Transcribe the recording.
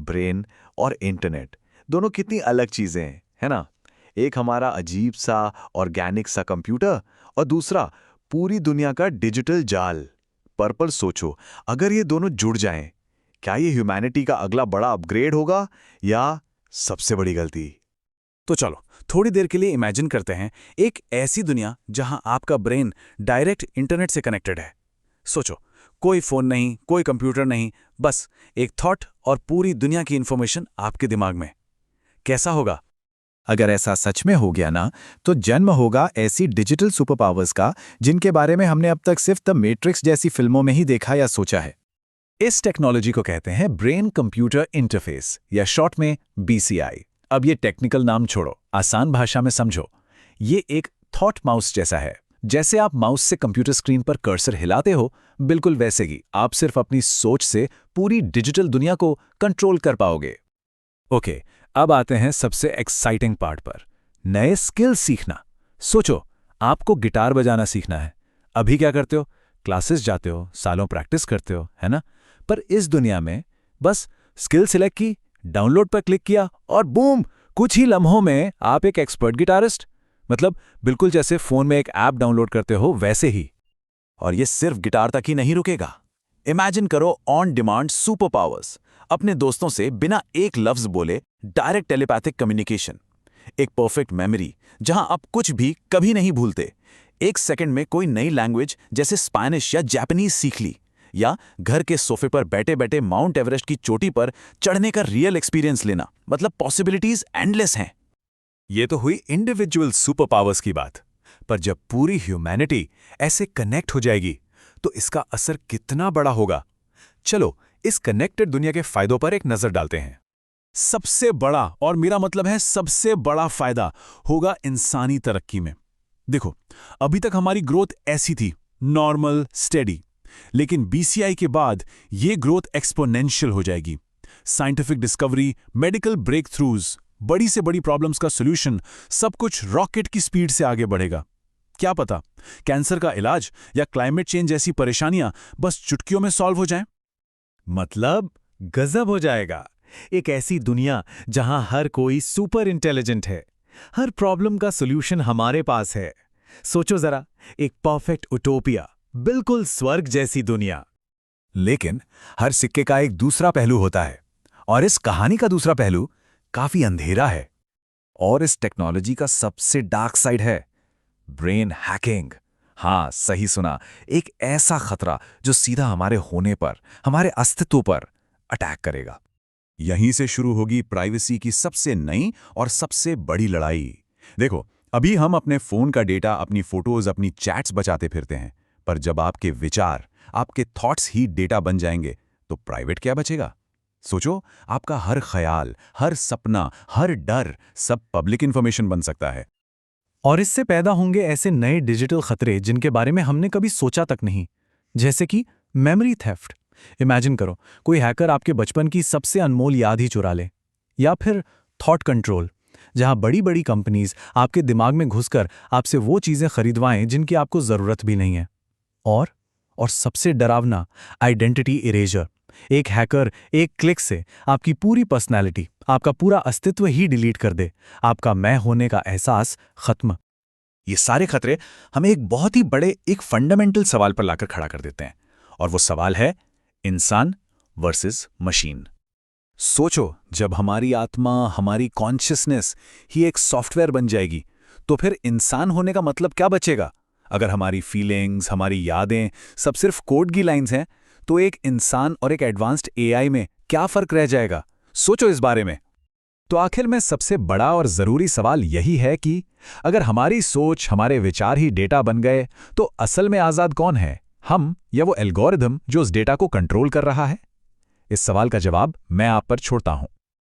Brain और internet दोनों कितनी अलग चीजें हैं, है ना? एक हमारा अजीब सा ऑर्गेनिक सा कंप्यूटर और दूसरा पूरी दुनिया का डिजिटल जाल। पर सोचो, अगर ये दोनों जुड़ जाएं, क्या ये ह्यूमैनिटी का अगला बड़ा अपग्रेड होगा या सबसे बड़ी गलती? तो चलो थोड़ी देर के लिए इमेजिन करते हैं एक ऐसी दुनिया जहां आपका ब्रेन डायरेक्ट इंटरनेट से कनेक्टेड है। सोचो, कोई फोन नहीं, कोई कंप्यूटर नहीं, बस एक थॉट और पूरी दुनिया की इंफॉर्मेशन आपके दिमाग में। कैसा होगा? अगर ऐसा सच में हो गया ना, तो जन्म होगा ऐसी डिजिटल सुपर पावर्स का जिनके बारे में हमने अब तक सिर्फ द मैट्रिक्स जैसी फिल्मों में ही देखा या सोचा है। इस टेक्नोलॉजी को कहते हैं ब्रेन कंप्यूटर इंटरफेस या शॉर्ट में BCI। अब ये टेक्निकल नाम छोड़ो, आसान भाषा में समझो। ये एक थॉट माउस जैसा है। जैसे आप माउस से कंप्यूटर स्क्रीन पर कर्सर हिलाते हो, बिल्कुल वैसे ही आप सिर्फ अपनी सोच से पूरी डिजिटल दुनिया को कंट्रोल कर पाओगे। ओके, अब आते हैं सबसे एक्साइटिंग पार्ट पर, नए स्किल्स सीखना। सोचो, आपको गिटार बजाना सीखना है। अभी क्या करते हो? क्लासेस जाते हो, सालों प्रैक्टिस करते हो, है ना? पर इस दुनिया में बस स्किल सिलेक्ट की, डाउनलोड पर क्लिक किया और बूम, कुछ ही लम्हों में आप एक एक्सपर्ट गिटारिस्ट। मतलब बिल्कुल जैसे फोन में एक ऐप डाउनलोड करते हो वैसे ही। और ये सिर्फ गिटार तक ही नहीं रुकेगा। इमेजिन करो ऑन डिमांड सुपर पावर्स, अपने दोस्तों से बिना एक लफ्ज बोले डायरेक्ट टेलीपैथिक कम्युनिकेशन, एक परफेक्ट मेमोरी जहां आप कुछ भी कभी नहीं भूलते, एक सेकंड में कोई नई लैंग्वेज जैसे स्पेनिश या जापानीज सीख ली, या घर के सोफे पर बैठे बैठे माउंट एवरेस्ट की चोटी पर चढ़ने का रियल एक्सपीरियंस लेना। मतलब पॉसिबिलिटीज एंडलेस हैं। ये तो हुई इंडिविजुअल सुपर पावर्स की बात, पर जब पूरी ह्यूमैनिटी ऐसे कनेक्ट हो जाएगी तो इसका असर कितना बड़ा होगा। चलो इस कनेक्टेड दुनिया के फायदों पर एक नजर डालते हैं। सबसे बड़ा, और मेरा मतलब है सबसे बड़ा फायदा होगा इंसानी तरक्की में। देखो, अभी तक हमारी ग्रोथ ऐसी थी, नॉर्मल, स्टेडी, लेकिन BCI के बाद ये ग्रोथ एक्सपोनेंशियल हो जाएगी। Scientific discovery, medical breakthroughs, बड़ी से बड़ी प्रॉब्लम्स का सॉल्यूशन, सब कुछ रॉकेट की स्पीड से आगे बढ़ेगा। क्या पता कैंसर का इलाज या क्लाइमेट चेंज जैसी परेशानियां बस चुटकियों में सॉल्व हो जाएं। मतलब गजब हो जाएगा। एक ऐसी दुनिया जहां हर कोई सुपर इंटेलिजेंट है, हर प्रॉब्लम का सॉल्यूशन हमारे पास है। सोचो जरा, एक परफेक्ट उटोपिया, बिल्कुल स्वर्ग जैसी दुनिया। लेकिन हर सिक्के का एक दूसरा पहलू होता है, और इस कहानी का दूसरा पहलू काफी अंधेरा है। और इस टेक्नोलॉजी का सबसे डार्क साइड है ब्रेन हैकिंग। हाँ, सही सुना, एक ऐसा खतरा जो सीधा हमारे होने पर, हमारे अस्तित्व पर अटैक करेगा। यहीं से शुरू होगी प्राइवेसी की सबसे नई और सबसे बड़ी लड़ाई। देखो, अभी हम अपने फोन का डेटा, अपनी फोटोज, अपनी चैट्स बचाते फिरते हैं, पर जब आपके विचार, आपके थॉट्स ही डेटा बन जाएंगे तो प्राइवेट क्या बचेगा? सोचो, आपका हर ख्याल, हर सपना, हर डर, सब पब्लिक इंफॉर्मेशन बन सकता है। और इससे पैदा होंगे ऐसे नए डिजिटल खतरे जिनके बारे में हमने कभी सोचा तक नहीं, जैसे कि मेमोरी थेफ्ट। इमेजिन करो, कोई हैकर आपके बचपन की सबसे अनमोल याद ही चुरा ले। या फिर थॉट कंट्रोल, जहां बड़ी बड़ी कंपनीज आपके दिमाग में घुसकर आपसे वो चीजें खरीदवाएं जिनकी आपको जरूरत भी नहीं है। और सबसे डरावना, आइडेंटिटी इरेजर। एक हैकर एक क्लिक से आपकी पूरी पर्सनैलिटी, आपका पूरा अस्तित्व ही डिलीट कर दे। आपका मैं होने का एहसास खत्म। ये सारे खतरे हमें एक बहुत ही बड़े, एक फंडामेंटल सवाल पर लाकर खड़ा कर देते हैं, और वो सवाल है इंसान वर्सेस मशीन। सोचो, जब हमारी आत्मा, हमारी कॉन्शियसनेस ही एक सॉफ्टवेयर बन जाएगी, तो फिर इंसान होने का मतलब क्या बचेगा? अगर हमारी फीलिंग्स, हमारी यादें सब सिर्फ कोड की लाइंस हैं, तो एक इंसान और एक एडवांस्ड AI में क्या फर्क रह जाएगा? सोचो इस बारे में। तो आखिर में सबसे बड़ा और जरूरी सवाल यही है कि अगर हमारी सोच, हमारे विचार ही डेटा बन गए, तो असल में आजाद कौन है, हम या वो एल्गोरिदम जो उस डेटा को कंट्रोल कर रहा है? इस सवाल का जवाब मैं आप पर छोड़ता हूं।